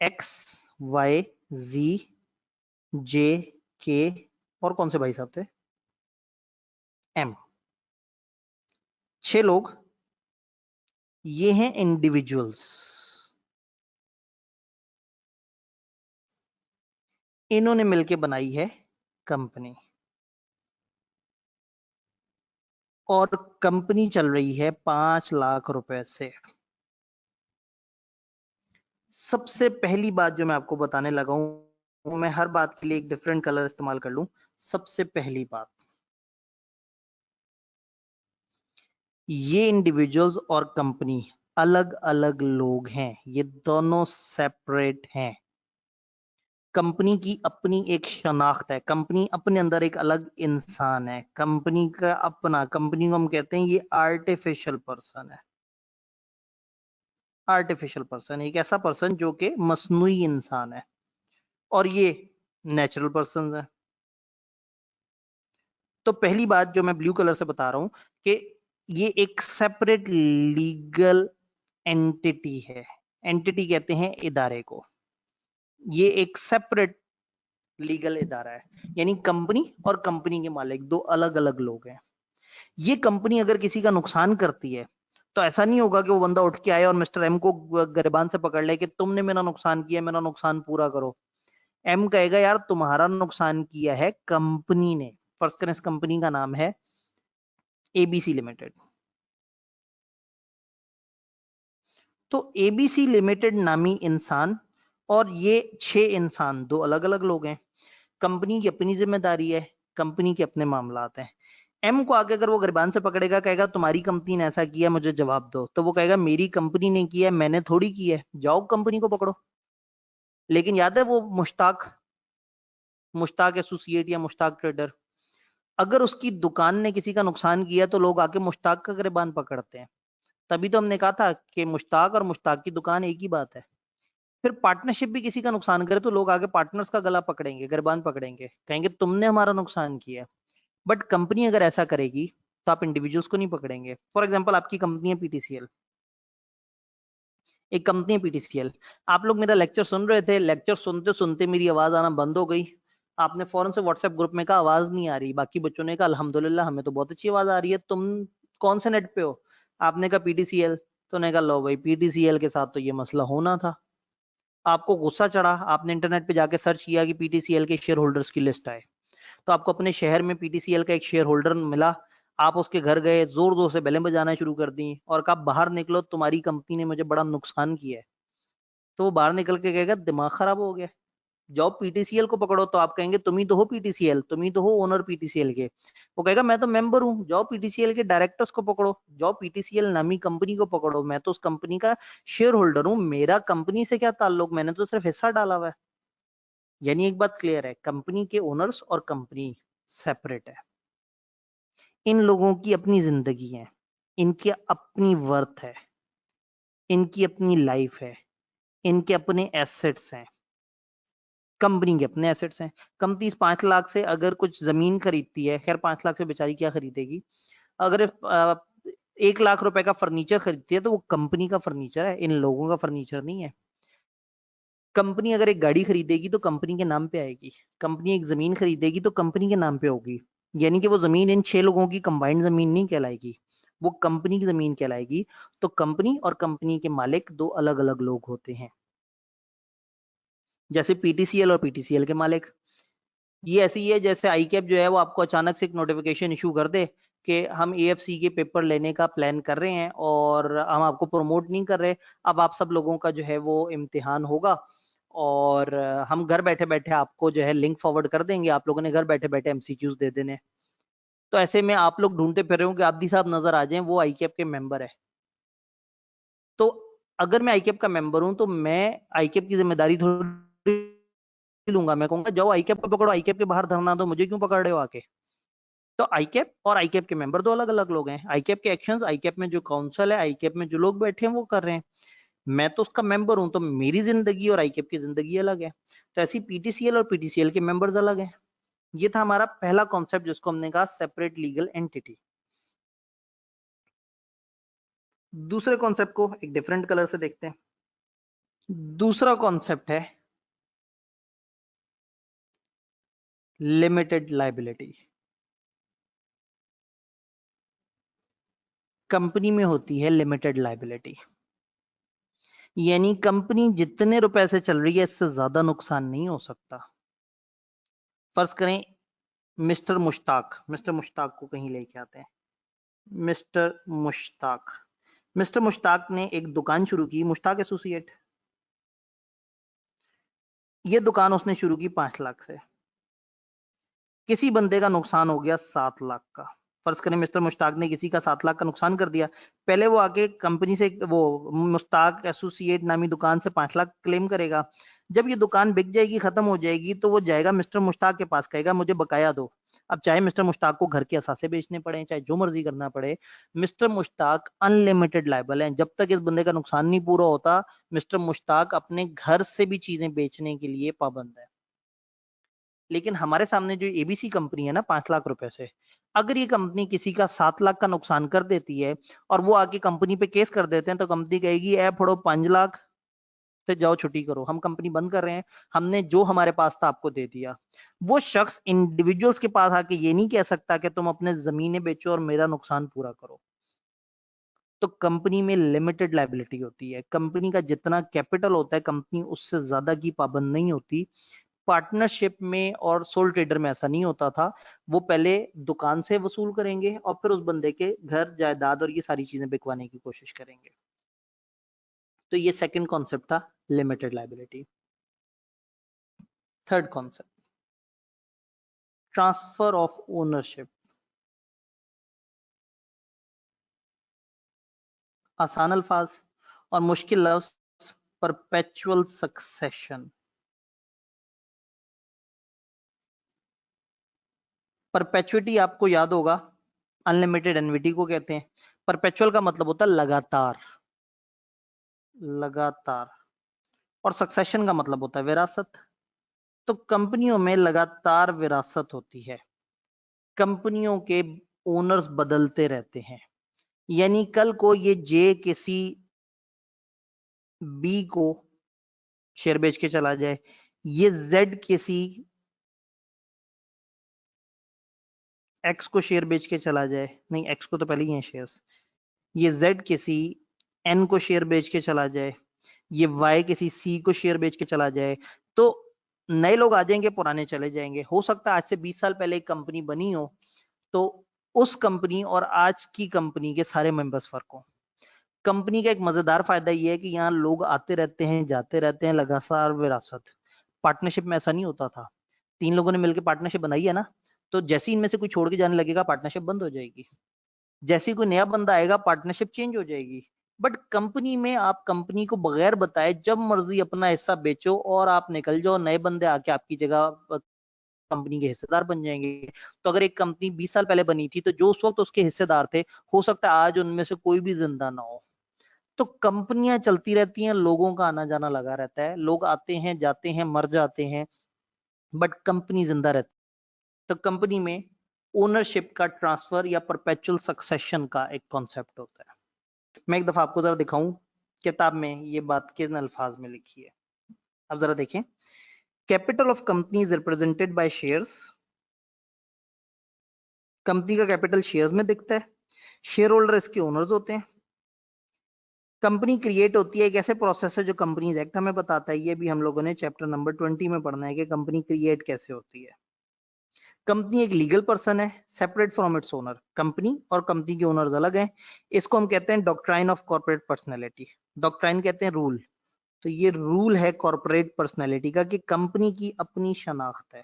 X Y जी जे के और कौन से भाई साहब थे, एम, 6 लोग, ये हैं इंडिविजुअल्स। इन्होंने मिलके बनाई है कंपनी, और कंपनी चल रही है 5 लाख रुपए से। सबसे पहली बात जो मैं आपको बताने लगा हूं, मैं हर बात के लिए एक डिफरेंट कलर इस्तेमाल कर लूं। सबसे पहली बात, ये इंडिविजुअल्स और कंपनी अलग अलग लोग हैं, ये दोनों सेपरेट हैं। कंपनी की अपनी एक शनाख्त है, कंपनी अपने अंदर एक अलग इंसान है, कंपनी का अपना, कंपनी को हम कहते हैं ये आर्टिफिशियल पर्सन है। आर्टिफिशियल पर्सन एक ऐसा पर्सन जो कि मसनूई इंसान है, और ये नेचुरल पर्सन है। तो पहली बात जो मैं ब्लू कलर से बता रहा हूं कि ये एक सेपरेट लीगल एंटिटी है। एंटिटी कहते हैं इदारे को, ये एक सेपरेट लीगल इदारा है, यानी कंपनी और कंपनी के मालिक दो अलग अलग लोग हैं। ये कंपनी अगर किसी का नुकसान करती है तो ऐसा नहीं होगा कि वो बंदा उठ के आए और मिस्टर एम को गिरबान से पकड़ ले कि तुमने मेरा नुकसान किया, मेरा नुकसान पूरा करो। एम कहेगा यार तुम्हारा नुकसान किया है कंपनी ने। फर्स्ट करें, इस कंपनी का नाम है एबीसी लिमिटेड। तो एबीसी लिमिटेड नामी इंसान और ये 6 इंसान दो अलग अलग लोग हैं। कंपनी की अपनी जिम्मेदारी है, कंपनी के अपने मामलात हैं। एम को आगे अगर वो गिरबान से पकड़ेगा, कहेगा तुम्हारी कंपनी ने ऐसा किया, मुझे जवाब दो, तो वो कहेगा मेरी कंपनी ने किया है, मैंने थोड़ी किया है, जाओ कंपनी को पकड़ो। लेकिन याद है वो मुश्ताक, मुश्ताक एसोसिएट या मुश्ताक ट्रेडर, अगर उसकी दुकान ने किसी का नुकसान किया तो लोग आके मुश्ताक का गिरबान पकड़ते हैं। तभी तो हमने कहा था कि मुश्ताक और मुश्ताक की दुकान एक ही बात है। फिर पार्टनरशिप भी किसी का नुकसान करे तो लोग आगे पार्टनर्स का गला पकड़ेंगे, गिरबान पकड़ेंगे, कहेंगे तुमने हमारा नुकसान किया। बट कंपनी अगर ऐसा करेगी तो आप इंडिविजुअल्स को नहीं पकड़ेंगे। फॉर एग्जांपल आपकी कंपनी है पीटीसीएल, एक कंपनी है पीटीसीएल। आप लोग मेरा लेक्चर सुन रहे थे, लेक्चर सुनते सुनते मेरी आवाज आना बंद हो गई। आपने फौरन से व्हाट्सएप ग्रुप में कहा आवाज नहीं आ रही, बाकी बच्चों ने कहा अल्हम्दुलिल्लाह हमें तो बहुत अच्छी आवाज आ रही है, तुम कौन से नेट पे हो? आपने कहा पीटीसीएल। तो ने कहा लो भाई, पीटीसीएल के साथ तो ये मसला होना था। आपको गुस्सा चढ़ा, आपने इंटरनेट पे जाके सर्च किया कि पीटीसीएल के शेयर होल्डर्स की लिस्ट आए, तो आपको अपने शहर में पीटीसीएल का एक शेयर होल्डर मिला। आप उसके घर गए, जोर जोर से बेलें बजाना शुरू कर दी और कहा बाहर निकलो, तुम्हारी कंपनी ने मुझे बड़ा नुकसान किया है। तो वो बाहर निकल के कहेगा दिमाग खराब हो गया, जाओ पीटीसीएल को पकड़ो। तो आप कहेंगे तुम ही तो हो पीटीसीएल, तुम ही तो हो ओनर पीटीसीएल के। वो कहेगा मैं तो मेंबर हूँ, जाओ पीटीसीएल के डायरेक्टर्स को पकड़ो, जाओ पीटीसीएल नामी कंपनी को पकड़ो, मैं तो उस कंपनी का शेयर होल्डर हूँ, मेरा कंपनी से क्या ताल्लुक, मैंने तो सिर्फ हिस्सा डाला हुआ है। यानी एक बात क्लियर है, कंपनी के ओनर्स और कंपनी सेपरेट है। इन लोगों की अपनी जिंदगी है, इनकी अपनी वर्थ है, इनकी अपनी लाइफ है, इनके अपने एसेट्स हैं। कंपनी के अपने एसेट्स हैं। कंपनी इस 5 लाख से अगर कुछ जमीन खरीदती है, खैर 5 लाख से बेचारी क्या खरीदेगी, अगर 1 लाख रुपए का फर्नीचर खरीदती है तो वो कंपनी का फर्नीचर है, इन लोगों का फर्नीचर नहीं है। कंपनी अगर एक गाड़ी खरीदेगी तो कंपनी के नाम पे आएगी, कंपनी एक जमीन खरीदेगी तो कंपनी के नाम पे होगी। यानी कि वो जमीन इन 6 लोगों की कंबाइंड जमीन नहीं कहलाएगी, वो कंपनी की जमीन कहलाएगी। तो कंपनी और कंपनी के मालिक दो अलग अलग लोग होते हैं। जैसे पीटीसीएल और पीटीसीएल के मालिक, ये ऐसी है जैसे आई कैप जो है वो आपको अचानक से एक नोटिफिकेशन इशू कर दे कि हम एएफसी के पेपर लेने का प्लान कर रहे हैं और हम आपको प्रमोट नहीं कर रहे, अब आप सब लोगों का जो है वो इम्तिहान होगा और हम घर बैठे बैठे आपको जो है लिंक फॉरवर्ड कर देंगे, आप लोगों ने घर बैठे बैठे एमसीक्यूज दे देने। तो ऐसे में आप लोग ढूंढते फिर रहे हो कि आब्दी साहब नजर आ जाएं, वो आई कैप के मेंबर है। तो अगर मैं आई कैप का मेंबर हूं तो मैं आई कैप की जिम्मेदारी थोड़ी लूंगा, मैं कहूंगा जाओ आई कैप को पकड़ो, आई कैप के बाहर धरना दो, मुझे क्यों पकड़ रहे हो आके। तो आईकैप और आईकैप के मेंबर दो अलग अलग लोग हैं। आईकैप के एक्शंस, आईकैप में जो काउंसिल है, आईकैप में जो लोग बैठे हैं वो कर रहे हैं, मैं तो उसका मेंबर हूं, तो मेरी जिंदगी और आईकैप की जिंदगी अलग है। तो ऐसी पीटीसीएल और पीटीसीएल के मेंबर्स अलग हैं। ये था हमारा पहला कॉन्सेप्ट जिसको हमने कहा सेपरेट लीगल एंटिटी। दूसरे कॉन्सेप्ट को एक डिफरेंट कलर से देखते हैं। दूसरा कॉन्सेप्ट है लिमिटेड लायबिलिटी। कंपनी में होती है लिमिटेड लायबिलिटी, यानी कंपनी जितने रुपए से चल रही है इससे ज्यादा नुकसान नहीं हो सकता। फर्ज करें मिस्टर मुश्ताक को कहीं लेके आते हैं। मिस्टर मुश्ताक ने एक दुकान शुरू की, मुश्ताक एसोसिएट। ये दुकान उसने शुरू की 5 लाख से। किसी बंदे का नुकसान हो गया 7 लाख का। फर्ज करें मिस्टर मुश्ताक ने किसी का 7 लाख का नुकसान कर दिया। पहले वो आके कंपनी से, वो मुश्ताक एसोसिएट नामी दुकान से 5 लाख क्लेम करेगा। जब ये दुकान बिक जाएगी, खत्म हो जाएगी, तो वो जाएगा मिस्टर मुश्ताक के पास, कहेगा मुझे बकाया दो। अब चाहे मिस्टर मुश्ताक को घर के असासे बेचने पड़े, चाहे जो मर्जी करना पड़े, मिस्टर मुश्ताक अनलिमिटेड लायबल है। जब तक इस बंदे का नुकसान नहीं पूरा होता, मिस्टर मुश्ताक अपने घर से भी चीजें बेचने के लिए पाबंद है। लेकिन हमारे सामने जो एबीसी कंपनी है ना 5 लाख रुपए से, अगर ये कंपनी किसी का 7 लाख का नुकसान कर देती है और वो आके कंपनी पे केस कर देते हैं, तो कंपनी कहेगी ऐ फोड़ो 5 लाख से, जाओ छुट्टी करो, हम कंपनी बंद कर रहे हैं, हमने जो हमारे पास था आपको दे दिया। वो शख्स इंडिविजुअल्स के पास आके ये नहीं कह सकता कि तुम अपने जमीनें बेचो और मेरा नुकसान पूरा करो। तो कंपनी में लिमिटेड लायबिलिटी होती है। कंपनी का जितना कैपिटल होता है, कंपनी उससे ज्यादा की पाबंद नहीं होती। पार्टनरशिप में और सोल ट्रेडर में ऐसा नहीं होता था। वो पहले दुकान से वसूल करेंगे और फिर उस बंदे के घर जायदाद और ये सारी चीजें बिकवाने की कोशिश करेंगे। तो ये सेकंड कॉन्सेप्ट था limited liability. Third concept transfer of ownership. आसान अल्फाज और मुश्किल लफ्ज, परपेचुअल सक्सेशन। परपेचुइटी आपको याद होगा, अनलिमिटेड एन्युटी को कहते हैं। परपेचुअल का मतलब होता है लगातार, लगातार। और सक्सेशन का मतलब होता है विरासत। तो कंपनियों में लगातार विरासत होती है, कंपनियों के ओनर्स बदलते रहते हैं। यानी कल को ये जे किसी बी को शेयर बेच के चला जाए, ये जेड किसी एक्स को शेयर बेच के चला जाए, नहीं एक्स को तो पहले ही है शेयर्स, ये जेड किसी एन को शेयर बेच के चला जाए, ये वाई किसी सी को शेयर बेच के चला जाए, तो नए लोग आ जाएंगे, पुराने चले जाएंगे। हो सकता है आज से 20 साल पहले एक कंपनी बनी हो, तो उस कंपनी और आज की कंपनी के सारे मेंबर्स फर्क हो। कंपनी का एक मजेदार फायदा यह है कि यहाँ लोग आते रहते हैं, जाते रहते हैं, लगातार विरासत। पार्टनरशिप में ऐसा नहीं होता था। 3 लोगों ने मिलकर पार्टनरशिप बनाई है ना, तो जैसे इनमें से कोई छोड़ के जाने लगेगा, पार्टनरशिप बंद हो जाएगी। जैसे कोई नया बंदा आएगा, पार्टनरशिप चेंज हो जाएगी। बट कंपनी में आप कंपनी को बगैर बताए जब मर्जी अपना हिस्सा बेचो और आप निकल जाओ, नए बंदे आके आपकी जगह कंपनी के हिस्सेदार बन जाएंगे। तो अगर एक कंपनी 20 साल पहले बनी थी, तो जो उस वक्त उसके हिस्सेदार थे, हो सकता है आज उनमें से कोई भी जिंदा ना हो। तो कंपनियां चलती रहती हैं, लोगों का आना जाना लगा रहता है, लोग आते हैं, जाते हैं, मर जाते हैं, बट कंपनी जिंदा रहती है। तो कंपनी में ओनरशिप का ट्रांसफर या परपेचुअल सक्सेशन का एक कॉन्सेप्ट होता है। मैं एक दफा आपको जरा दिखाऊं, किताब में ये बात किन अल्फाज में लिखी है। अब जरा देखें, capital of company is represented by shares. Company का कैपिटल शेयर्स में दिखता है, शेयर होल्डर इसके ओनर्स होते हैं। कंपनी क्रिएट होती है, एक ऐसे प्रोसेस है जो कंपनीज एक्ट हमें बताता है। ये भी हम लोगों ने चैप्टर नंबर 20 में पढ़ना है कि कंपनी क्रिएट कैसे होती है। कंपनी एक लीगल पर्सन है, separate from its owner. Company और कंपनी के ओनर्स अलग हैं। इसको हम कहते हैं doctrine of corporate personality. Doctrine कहते हैं रूल। तो ये रूल है कॉर्पोरेट पर्सनैलिटी का कि कंपनी की अपनी शनाख्त है।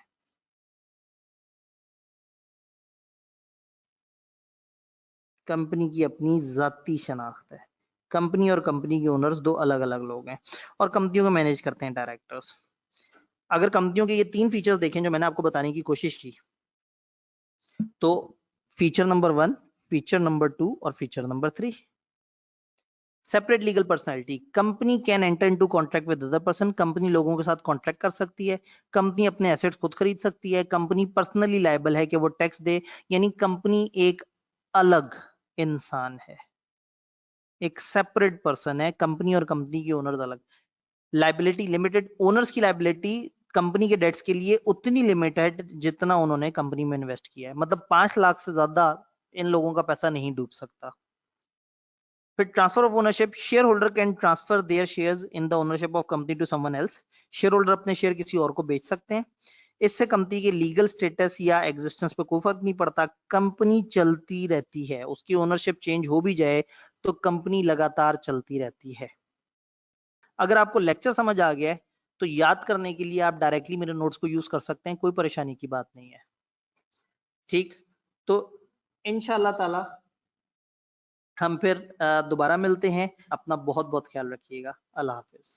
कंपनी की अपनी जाती शनाख्त है। कंपनी और कंपनी के ओनर्स दो अलग अलग लोग हैं और कंपनियों को मैनेज करते हैं डायरेक्टर्स। अगर कंपनियों के ये 3 फीचर्स देखें जो मैंने आपको बताने की कोशिश की, तो फीचर नंबर 1, फीचर नंबर 2 और feature number 3। Separate legal personality, company can enter into contract with other person. Company लोगों के साथ कॉन्ट्रैक्ट कर सकती है। कंपनी अपने एसेट्स खुद खरीद सकती है। कंपनी पर्सनली लायबल है कि वो टैक्स दे, यानी कंपनी एक अलग इंसान है, एक सेपरेट पर्सन है। कंपनी और कंपनी के ओनर्स अलग। लाइबिलिटी लिमिटेड, ओनर्स की लाइबिलिटी कंपनी के डेट्स के लिए उतनी लिमिट है जितना उन्होंने कंपनी में इन्वेस्ट किया है, मतलब 5 लाख से ज्यादा इन लोगों का पैसा नहीं डूब सकता। फिर transfer of ownership, shareholder can transfer their shares in the ownership of company to someone else. Shareholder अपने शेयर किसी और को बेच सकते हैं। इससे कंपनी के लीगल स्टेटस या एग्जिस्टेंस पे कोई फर्क नहीं पड़ता, कंपनी चलती रहती है, उसकी ओनरशिप चेंज हो भी जाए तो कंपनी लगातार चलती रहती है। अगर आपको लेक्चर समझ आ गया है तो याद करने के लिए आप डायरेक्टली मेरे नोट्स को यूज कर सकते हैं, कोई परेशानी की बात नहीं है। ठीक, तो इंशाल्लाह ताला हम फिर दोबारा मिलते हैं। अपना बहुत बहुत ख्याल रखिएगा। अल्लाह हाफिज।